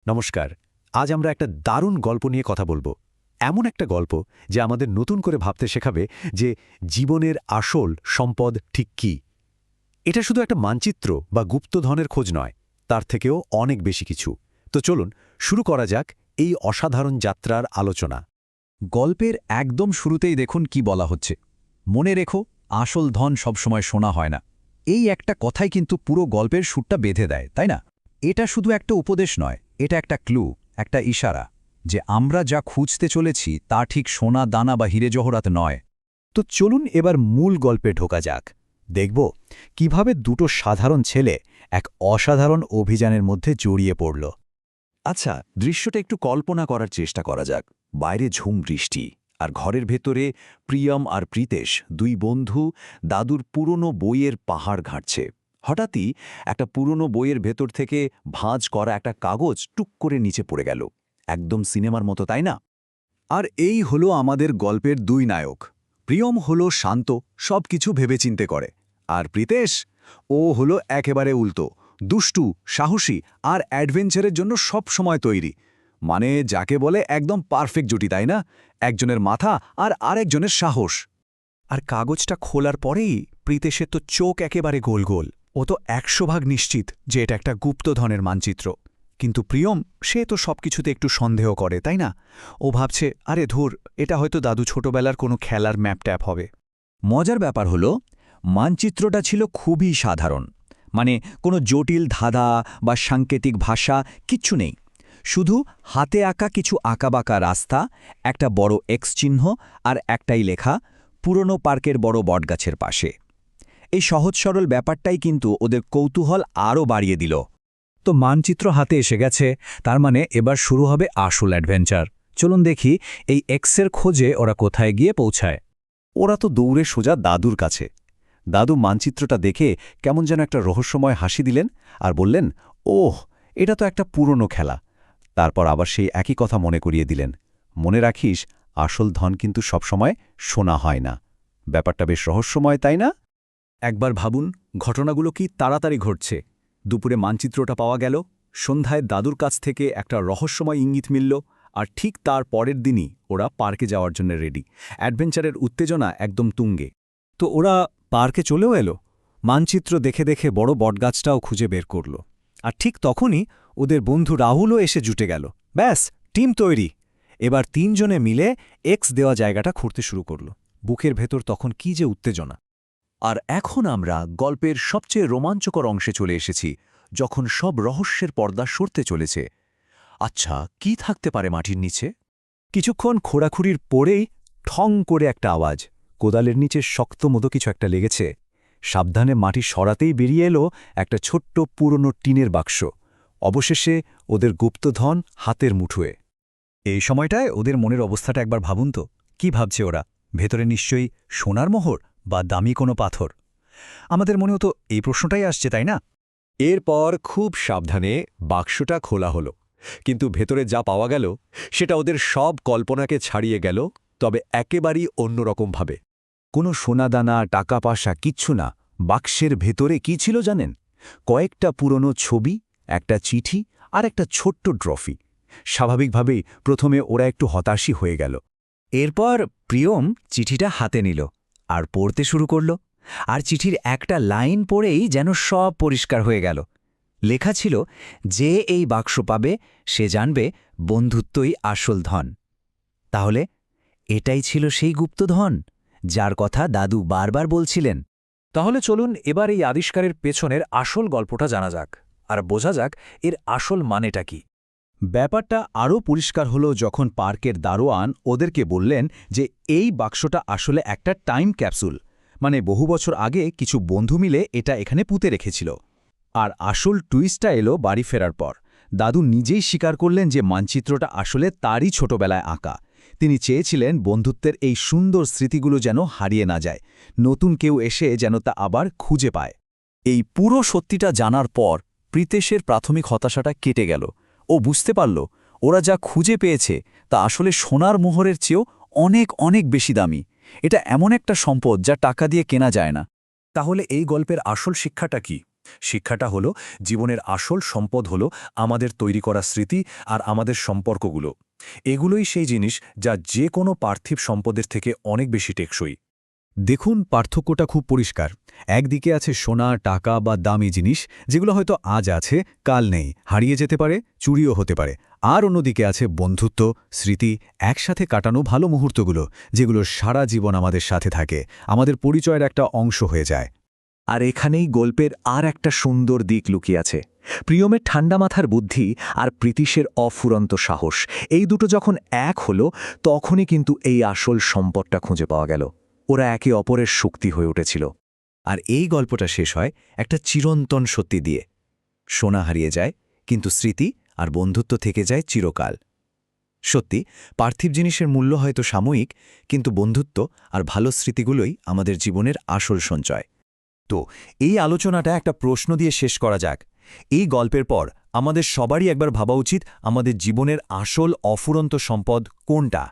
নমস্কার। আজ আমরা একটা দারুণ গল্প নিয়ে কথা বলবো। এমন একটা গল্প যে আমাদের নতুন করে ভাবতে শেখাবে যে জীবনের আসল সম্পদ ঠিক কী। এটা শুধু একটা মানচিত্র বা গুপ্তধনের খোঁজ নয়, তার থেকেও অনেক বেশি কিছু। তো চলুন শুরু করা যাক এই অসাধারণ যাত্রার আলোচনা। গল্পের একদম শুরুতেই দেখুন কি বলা হচ্ছে। মনে রেখো, আসল ধন সবসময় সোনা হয় না। এই একটা কথাই কিন্তু পুরো গল্পের সুরটা বেঁধে দেয়, তাই না? এটা শুধু একটা উপদেশ নয়, এটা একটা ক্লু, একটা ইশারা যে আমরা যা খুঁজতে চলেছি তা ঠিক সোনা দানা বা হিরে জহরাত নয়। তো চলুন এবার মূল গল্পে ঢোকা যাক। দেখব কিভাবে দুটো সাধারণ ছেলে এক অসাধারণ অভিযানের মধ্যে জড়িয়ে পড়ল। আচ্ছা, দৃশ্যটা একটু কল্পনা করার চেষ্টা করা যাক। বাইরে ঝুম বৃষ্টি, আর ঘরের ভেতরে প্রিয়ম আর প্রীতেশ, দুই বন্ধু দাদুর পুরনো বইয়ের পাহাড় ঘাঁটছে। হঠাৎই একটা পুরনো বইয়ের ভেতর থেকে ভাঁজ করা একটা কাগজ টুক করে নিচে পড়ে গেল। একদম সিনেমার মতো, তাই না? আর এই হলো আমাদের গল্পের দুই নায়ক। প্রিয়ম হলো শান্ত, সব কিছু ভেবেচিন্তে করে। আর প্রীতেশ, ও হলো একেবারে উল্টো, দুষ্টু, সাহসী আর অ্যাডভেঞ্চারের জন্য সব সময় তৈরি। মানে যাকে বলে একদম পারফেক্ট জুটি, তাই না? একজনের মাথা আর আরেকজনের সাহস। আর কাগজটা খোলার পরেই প্রীতেশের তো চোখ একেবারে গোল গোল। ও তো ১০০% নিশ্চিত যে এটা একটা গুপ্তধনের মানচিত্র। কিন্তু প্রিয়ম, সে তো সবকিছুতে একটু সন্দেহ করে, তাই না? ও ভাবছে, আরে ধুর, এটা হয়তো দাদু ছোটবেলার কোনো খেলার ম্যাপ ট্যাপ হবে। মজার ব্যাপার হলো, মানচিত্রটা ছিল খুবই সাধারণ। মানে কোনো জটিল ধাঁধা বা সাংকেতিক ভাষা কিচ্ছু নেই। শুধু হাতে আঁকা কিছু আঁকাবাঁকা রাস্তা, একটা বড় এক্স চিহ্ন আর একটাই লেখা, পুরনো পার্কের বড় বটগাছের পাশে। এই সহজ সরল ব্যাপারটাই কিন্তু ওদের কৌতূহল আরও বাড়িয়ে দিল। তো মানচিত্র হাতে এসে গেছে, তার মানে এবার শুরু হবে আসল অ্যাডভেঞ্চার। চলুন দেখি এই এক্সের খোঁজে ওরা কোথায় গিয়ে পৌঁছায়। ওরা তো দৌড়ে সোজা দাদুর কাছে। দাদু মানচিত্রটা দেখে কেমন যেন একটা রহস্যময় হাসি দিলেন আর বললেন, ওহ, এটা তো একটা পুরনো খেলা। তারপর আবার সেই একই কথা মনে করিয়ে দিলেন, মনে রাখিস, আসল ধন কিন্তু সবসময় সোনা হয় না। ব্যাপারটা বেশ রহস্যময়, তাই না? একবার ভাবুন, ঘটনাগুলো কি তাড়াতাড়ি ঘটছে। দুপুরে মানচিত্রটা পাওয়া গেল, সন্ধ্যায় দাদুর কাছ থেকে একটা রহস্যময় ইঙ্গিত মিলল, আর ঠিক তার পরের দিনই ওরা পার্কে যাওয়ার জন্য রেডি। অ্যাডভেঞ্চারের উত্তেজনা একদম তুঙ্গে। তো ওরা পার্কে চলেও এলো। মানচিত্র দেখে দেখে বড় বটগাছটাও খুঁজে বের করল। আর ঠিক তখনই ওদের বন্ধু রাহুলও এসে জুটে গেল। ব্যাস, টিম তৈরি। এবার তিনজনে মিলে এক্স দেওয়া জায়গাটা খুঁড়তে শুরু করল। বুকের ভেতর তখন কি যে উত্তেজনা। আর এখন আমরা গল্পের সবচেয়ে রোমাঞ্চকর অংশে চলে এসেছি, যখন সব রহস্যের পর্দা সরতে চলেছে। আচ্ছা, কি থাকতে পারে মাটির নিচে? কিছুক্ষণ খোঁড়াখুড়ির পরেই ঠং করে একটা আওয়াজ। কোদালের নিচে শক্ত মতো কিছু একটা লেগেছে। সাবধানে মাটি সরাতেই বেরিয়ে এলো একটা ছোট্ট পুরনো টিনের বাক্স। অবশেষে ওদের গুপ্তধন হাতের মুঠোয়। এই সময়টায় ওদের মনের অবস্থাটা একবার ভাবুন তো। কি ভাবছে ওরা? ভেতরে নিশ্চয়ই সোনার মোহর বা দামি কোনো পাথর। আমাদের মনেও তো এই প্রশ্নটাই আসছে, তাই না? এরপর খুব সাবধানে বাক্সটা খোলা হলো। কিন্তু ভেতরে যা পাওয়া গেল সেটা ওদের সব কল্পনাকে ছাড়িয়ে গেল, তবে একেবারেই অন্যরকমভাবে। কোনো সোনাদানা, টাকা পয়সা কিচ্ছু না। বাক্সের ভেতরে কি ছিল জানেন? কয়েকটা পুরনো ছবি, একটা চিঠি আর একটা ছোট্ট ট্রফি। স্বাভাবিকভাবেই প্রথমে ওরা একটু হতাশই হয়ে গেল। এরপর প্রিয়ম চিঠিটা হাতে নিল আর পড়তে শুরু করল। আর চিঠির একটা লাইন পড়েই যেন সব পরিষ্কার হয়ে গেল। লেখা ছিল, যে এই বাক্স পাবে সে জানবে বন্ধুত্বই আসল ধন। তাহলে এটাই ছিল সেই গুপ্তধন যার কথা দাদু বারবার বলছিলেন। তাহলে চলুন এবার এই আবিষ্কারের পেছনের আসল গল্পটা জানা যাক, আর বোঝা যাক এর আসল মানেটা কি। ব্যাপারটা আরও পরিষ্কার হলো যখন পার্কের দারোয়ান ওদেরকে বললেন যে এই বাক্সটা আসলে একটা টাইম ক্যাপসুল। মানে বহু বছর আগে কিছু বন্ধু মিলে এটা এখানে পুঁতে রেখেছিল। আর আসল টুইস্টটা এলো বাড়ি ফেরার পর। দাদু নিজেই স্বীকার করলেন যে মানচিত্রটা আসলে তারই ছোটবেলায় আঁকা। তিনি চেয়েছিলেন বন্ধুত্বের এই সুন্দর স্মৃতিগুলো যেন হারিয়ে না যায়, নতুন কেউ এসে যেন তা আবার খুঁজে পায়। এই পুরো সত্যিটা জানার পর প্রীতেশের প্রাথমিক হতাশাটা কেটে গেল। ও বুঝতে পারল ওরা যা খুঁজে পেয়েছে তা আসলে সোনার মোহরের চেয়েও অনেক অনেক বেশি দামি। এটা এমন একটা সম্পদ যা টাকা দিয়ে কেনা যায় না। তাহলে এই গল্পের আসল শিক্ষাটা কি? শিক্ষাটা হলো জীবনের আসল সম্পদ হলো আমাদের তৈরি করা স্মৃতি আর আমাদের সম্পর্কগুলো। এগুলোই সেই জিনিস যা যে কোনো পার্থিব সম্পদের থেকে অনেক বেশি টেকসই। দেখুন, পার্থক্যটা খুব পরিষ্কার। একদিকে আছে সোনা, টাকা বা দামি জিনিস, যেগুলো হয়তো আজ আছে, কাল নেই, হারিয়ে যেতে পারে, চুরিও হতে পারে। আর অন্যদিকে আছে বন্ধুত্ব, স্মৃতি, একসাথে কাটানো ভালো মুহূর্তগুলো, যেগুলো সারা জীবন আমাদের সাথে থাকে, আমাদের পরিচয়ের একটা অংশ হয়ে যায়। আর এখানেই গল্পের আর একটা সুন্দর দিক লুকিয়ে আছে। প্রিয়মের ঠান্ডা মাথার বুদ্ধি আর প্রীতিশের অফুরন্ত সাহস, এই দুটো যখন এক হলো, তখনই কিন্তু এই আসল সম্পদটা খুঁজে পাওয়া গেল। ওরা একে অপরের শক্তি হয়ে উঠেছিল। আর এই গল্পটা শেষ হয় একটা চিরন্তন সত্যি দিয়ে। সোনা হারিয়ে যায়, কিন্তু স্মৃতি আর বন্ধুত্ব থেকে যায় চিরকাল। সত্যি, পার্থিব জিনিসের মূল্য হয়তো সাময়িক, কিন্তু বন্ধুত্ব আর ভালো স্মৃতিগুলোই আমাদের জীবনের আসল সঞ্চয়। তো এই আলোচনাটা একটা প্রশ্ন দিয়ে শেষ করা যাক। এই গল্পের পর আমাদের সবারই একবার ভাবা উচিত, আমাদের জীবনের আসল অফুরন্ত সম্পদ কোনটা।